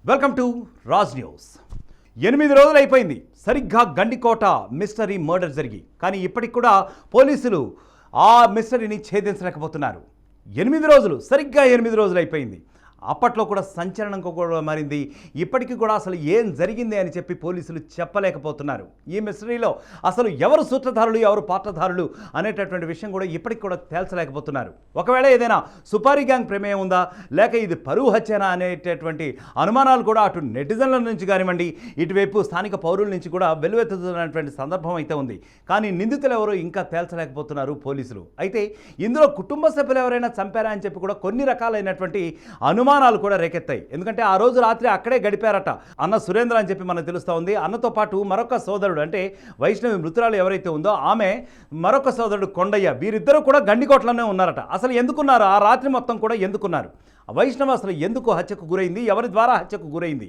Welcome to Raj news. 8 రోజులు అయిపోయింది సరిగ్గా గండికోట మిస్టరీ మర్డర్ జరిగి, కానీ ఇప్పటికి కూడా పోలీసులు ఆ మిస్టరీని ఛేదించలేకపోతున్నారు. 8 రోజులు, సరిగ్గా 8 రోజులు అయిపోయింది. అప్పట్లో కూడా సంచలనంగా కూడా మారింది. ఇప్పటికీ కూడా అసలు ఏం జరిగింది అని చెప్పి పోలీసులు చెప్పలేకపోతున్నారు. ఈ మిస్టరీలో అసలు ఎవరు సూత్రధారులు, ఎవరు పాత్రధారులు అనేటటువంటి విషయం కూడా ఇప్పటికి కూడా తేల్చలేకపోతున్నారు. ఒకవేళ ఏదైనా సుపారీ గ్యాంగ్ ప్రమేయం ఉందా, లేక ఇది పరువు హత్యనా అనేటటువంటి అనుమానాలు కూడా అటు నెటిజన్ల నుంచి కానివ్వండి, ఇటువైపు స్థానిక పౌరుల నుంచి కూడా వెల్లువెత్తుతున్నటువంటి సందర్భం అయితే ఉంది. కానీ నిందితులు ఎవరు ఇంకా తేల్చలేకపోతున్నారు పోలీసులు. అయితే ఇందులో కుటుంబ సభ్యులు ఎవరైనా చంపారా అని చెప్పి కూడా కొన్ని రకాలైనటువంటి అనుమానాలు కూడా రేకెత్తాయి. ఎందుకంటే ఆ రోజు రాత్రి అక్కడే గడిపారట అన్న సురేంద్ర అని చెప్పి మనకు తెలుస్తూ ఉంది. అన్నతో పాటు మరొక సోదరుడు, అంటే వైష్ణవి మృతురాలు ఎవరైతే ఉందో ఆమె మరొక సోదరుడు కొండయ్య, వీరిద్దరూ కూడా గండికోటలోనే ఉన్నారట. అసలు ఎందుకున్నారు, ఆ రాత్రి మొత్తం కూడా ఎందుకున్నారు, వైష్ణవ అసలు ఎందుకు హత్యకు గురైంది, ఎవరి ద్వారా హత్యకు గురైంది,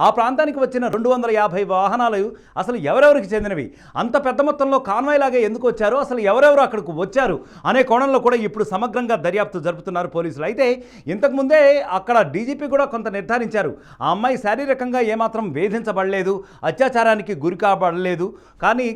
ఆ ప్రాంతానికి వచ్చిన 250 వాహనాలు అసలు ఎవరెవరికి చెందినవి, అంత పెద్ద మొత్తంలో కాన్వాయ్ లాగా ఎందుకు వచ్చారు, అసలు ఎవరెవరు అక్కడికి వచ్చారు అనే కోణంలో కూడా ఇప్పుడు సమగ్రంగా దర్యాప్తు జరుపుతున్నారు పోలీసులు. అయితే ఇంతకుముందే అక్కడ డీజీపీ కూడా కొంత నిర్ధారించారు, ఆ అమ్మాయి శారీరకంగా ఏమాత్రం వేధించబడలేదు, అత్యాచారానికి గురి కాబడలేదు.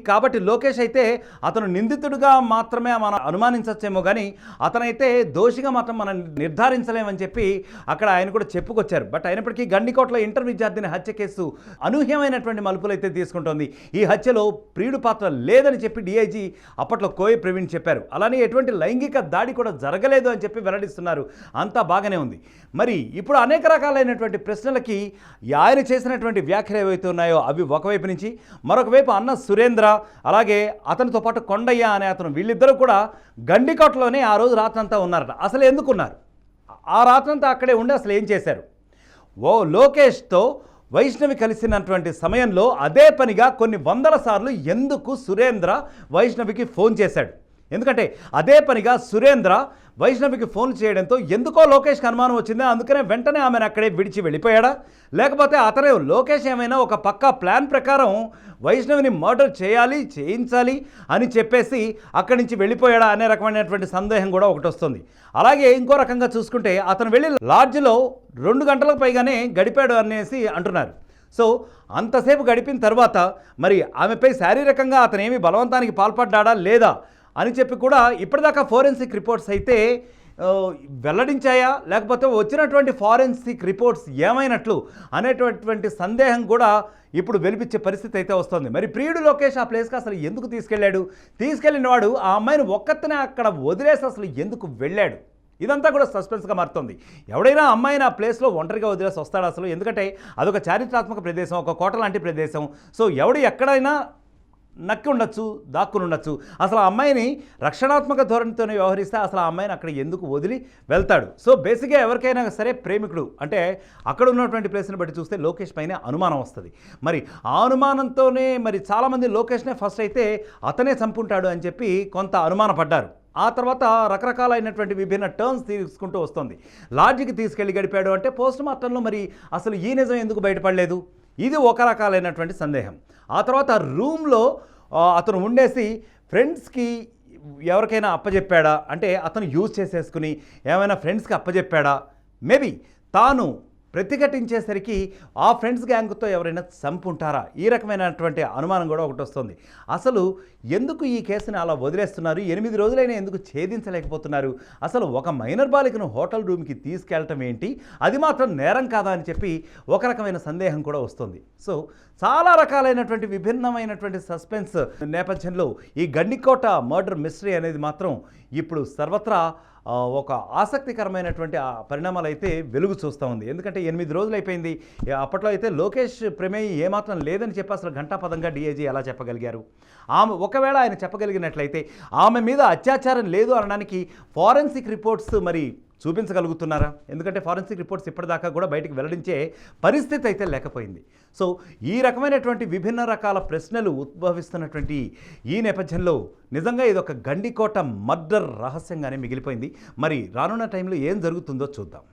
కాబట్టి లోకేష్ అయితే అతను నిందితుడిగా మాత్రమే మనం అనుమానించవచ్చేమో, కానీ అతనైతే దోషిగా మాత్రం మనం నిర్ధారించలేమని చెప్పి అక్కడ ఆయన కూడా చెప్పుకొచ్చారు. బట్ అయినప్పటికీ గండికోటలో ఇంటర్ విద్యార్థిని హత్య కేసు అనూహ్యమైనటువంటి మలుపులు అయితే తీసుకుంటోంది. ఈ హత్యలో ప్రియుడు పాత్ర లేదని చెప్పి డీఐజీ అప్పట్లో కోయ ప్రవీణ్ చెప్పారు. అలానే ఎటువంటి లైంగిక దాడి కూడా జరగలేదు అని చెప్పి వెల్లడిస్తున్నారు. అంతా బాగానే ఉంది. మరి ఇప్పుడు అనేక రకాలైనటువంటి ప్రశ్నలకి ఆయన చేసినటువంటి వ్యాఖ్యలు ఏవైతే ఉన్నాయో అవి ఒకవైపు నుంచి, మరొక వైపు అన్న సురేంద్ర, అలాగే అతనితో పాటు కొండయ్య అనే అతను, వీళ్ళిద్దరూ కూడా గండికోటలోనే ఆ రోజు రాత్రంతా ఉన్నారట. అసలు ఎందుకున్నారు, ఆ రాత్రంతా అక్కడే ఉండి అసలు ఏం చేశారు? లోకేష్తో వైష్ణవి కలిసినటువంటి సమయంలో అదే పనిగా కొన్ని వందల సార్లు ఎందుకు సురేంద్ర వైష్ణవికి ఫోన్ చేశాడు? ఎందుకంటే అదే పనిగా సురేంద్ర వైష్ణవికి ఫోన్ చేయడంతో ఎందుకో లోకేష్కి అనుమానం వచ్చింది. అందుకనే వెంటనే ఆమెను అక్కడే విడిచి వెళ్ళిపోయాడా, లేకపోతే అతనే లోకేష్ ఏమైనా ఒక పక్కా ప్లాన్ ప్రకారం వైష్ణవిని మర్డర్ చేయించాలి అని చెప్పేసి అక్కడి నుంచి వెళ్ళిపోయాడా అనే రకమైనటువంటి సందేహం కూడా ఒకటి వస్తుంది. అలాగే ఇంకో రకంగా చూసుకుంటే అతను వెళ్ళి లాడ్జ్లో 2 గంటలకు పైగానే గడిపాడు అనేసి అంటున్నారు. సో అంతసేపు గడిపిన తర్వాత మరి ఆమెపై శారీరకంగా అతనేమి బలవంతానికి పాల్పడ్డా లేదా అని చెప్పి కూడా ఇప్పటిదాకా ఫోరెన్సిక్ రిపోర్ట్స్ అయితే వెల్లడించాయా, లేకపోతే వచ్చినటువంటి ఫారెన్సిక్ రిపోర్ట్స్ ఏమైనట్లు అనేటటువంటి సందేహం కూడా ఇప్పుడు వెలిపించే పరిస్థితి అయితే వస్తుంది. మరి ప్రియుడు లోకేష్ ఆ ప్లేస్కి అసలు ఎందుకు తీసుకెళ్ళిన వాడు ఆ అమ్మాయిని ఒక్కతనే అక్కడ వదిలేసి అసలు ఎందుకు వెళ్ళాడు? ఇదంతా కూడా సస్పెన్స్గా మారుతుంది. ఎవడైనా అమ్మాయిని ఆ ప్లేస్లో ఒంటరిగా వదిలేసి వస్తాడు అసలు? ఎందుకంటే అదొక చారిత్రాత్మక ప్రదేశం, ఒక కోట లాంటి ప్రదేశం. సో ఎవడు ఎక్కడైనా నక్కి ఉండొచ్చు, దాక్కుని ఉండొచ్చు. అసలు ఆ అమ్మాయిని రక్షణాత్మక ధోరణితోనే వ్యవహరిస్తే అసలు ఆ అమ్మాయిని అక్కడ ఎందుకు వదిలి వెళ్తాడు? సో బేసిక్గా ఎవరికైనా సరే ప్రేమికుడు అంటే అక్కడ ఉన్నటువంటి ప్లేస్ని బట్టి చూస్తే లోకేష్ పైన అనుమానం వస్తుంది. మరి ఆ అనుమానంతోనే మరి చాలామంది లోకేష్నే ఫస్ట్ అయితే అతనే చంపుంటాడు అని చెప్పి కొంత అనుమానపడ్డారు. ఆ తర్వాత రకరకాలైనటువంటి విభిన్న టర్న్స్ తీసుకుంటూ వస్తుంది. లాడ్జికి తీసుకెళ్ళి గడిపాడు అంటే పోస్ట్ మార్టంలో మరి అసలు ఈ నిజం ఎందుకు బయటపడలేదు? ఇది ఒక రకాలైనటువంటి సందేహం. ఆ తర్వాత రూమ్లో అతను ఉండేసి ఫ్రెండ్స్కి ఎవరికైనా అప్పచెప్పాడా, అంటే అతను యూజ్ చేసేసుకుని ఏమైనా ఫ్రెండ్స్కి అప్పచెప్పాడా? మేబీ తాను ప్రతిఘటించేసరికి ఆ ఫ్రెండ్స్ గ్యాంగ్తో ఎవరైనా చంపుంటారా? ఈ రకమైనటువంటి అనుమానం కూడా ఒకటి వస్తుంది. అసలు ఎందుకు ఈ కేసుని అలా వదిలేస్తున్నారు? 8 రోజులైనా ఎందుకు ఛేదించలేకపోతున్నారు? అసలు ఒక మైనర్ బాలికను హోటల్ రూమ్కి తీసుకెళ్ళటం ఏంటి, అది మాత్రం నేరం కాదా అని చెప్పి ఒక రకమైన సందేహం కూడా వస్తుంది. సో చాలా రకాలైనటువంటి విభిన్నమైనటువంటి సస్పెన్స్ నేపథ్యంలో ఈ గండికోట మర్డర్ మిస్టరీ అనేది మాత్రం ఇప్పుడు సర్వత్రా ఒక ఆసక్తికరమైనటువంటి పరిణామాలు అయితే వెలుగు చూస్తూ ఉంది. ఎందుకంటే 8 రోజులు అయిపోయింది. అప్పట్లో అయితే లోకేష్ ప్రమేయం ఏమాత్రం లేదని చెప్పి అసలు ఘంటాపదంగా డీఐజీ ఎలా చెప్పగలిగారు? ఒకవేళ ఆయన చెప్పగలిగినట్లయితే ఆమె మీద అత్యాచారం లేదు అనడానికి ఫారెన్సిక్ రిపోర్ట్స్ మరి చూపించగలుగుతున్నారా? ఎందుకంటే ఫారెన్సిక్ రిపోర్ట్స్ ఇప్పటిదాకా కూడా బయటికి వెల్లడించే పరిస్థితి అయితే లేకపోయింది. సో ఈ రకమైనటువంటి విభిన్న రకాల ప్రశ్నలు ఉద్భవిస్తున్నటువంటి ఈ నేపథ్యంలో నిజంగా ఇది ఒక గండికోట మర్డర్ రహస్యంగానే మిగిలిపోయింది. మరి రానున్న టైంలో ఏం జరుగుతుందో చూద్దాం.